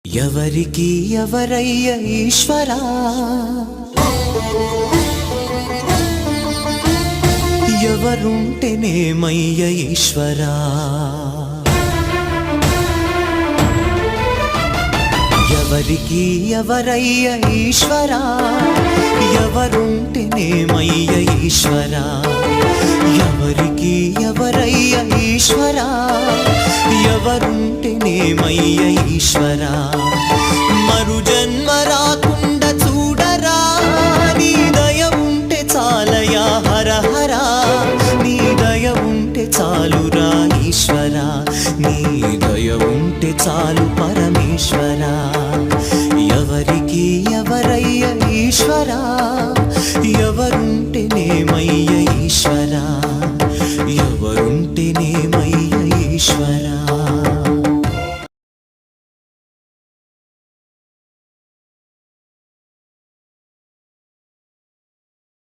ఎవరికి ఎవరయ్య ఈశ్వరా, ఎవరుంటేనేమయ్య ఈశ్వరా, ఎవరికి ఎవరయ్య ఈశ్వరా, ఎవరుంటేనేమయ్య ఈశ్వరా, ఎవరికి ఎవరయ్య ఈశ్వరా, ఎవరుంటేనేమయ్య ఈశ్వరా. మరు జన్మ రాకుండా చూడరా, నీ దయ ఉంటే చాలయా హర హర, నీ దయ ఉంటే చాలురా ఈశ్వరా, నీ దయ ఉంటే చాలు పరమేశ్వరా. ఎవరికి ఎవరయ్య ఈశ్వరా, ఎవరుంటేనేమయ్య ఈశ్వరా.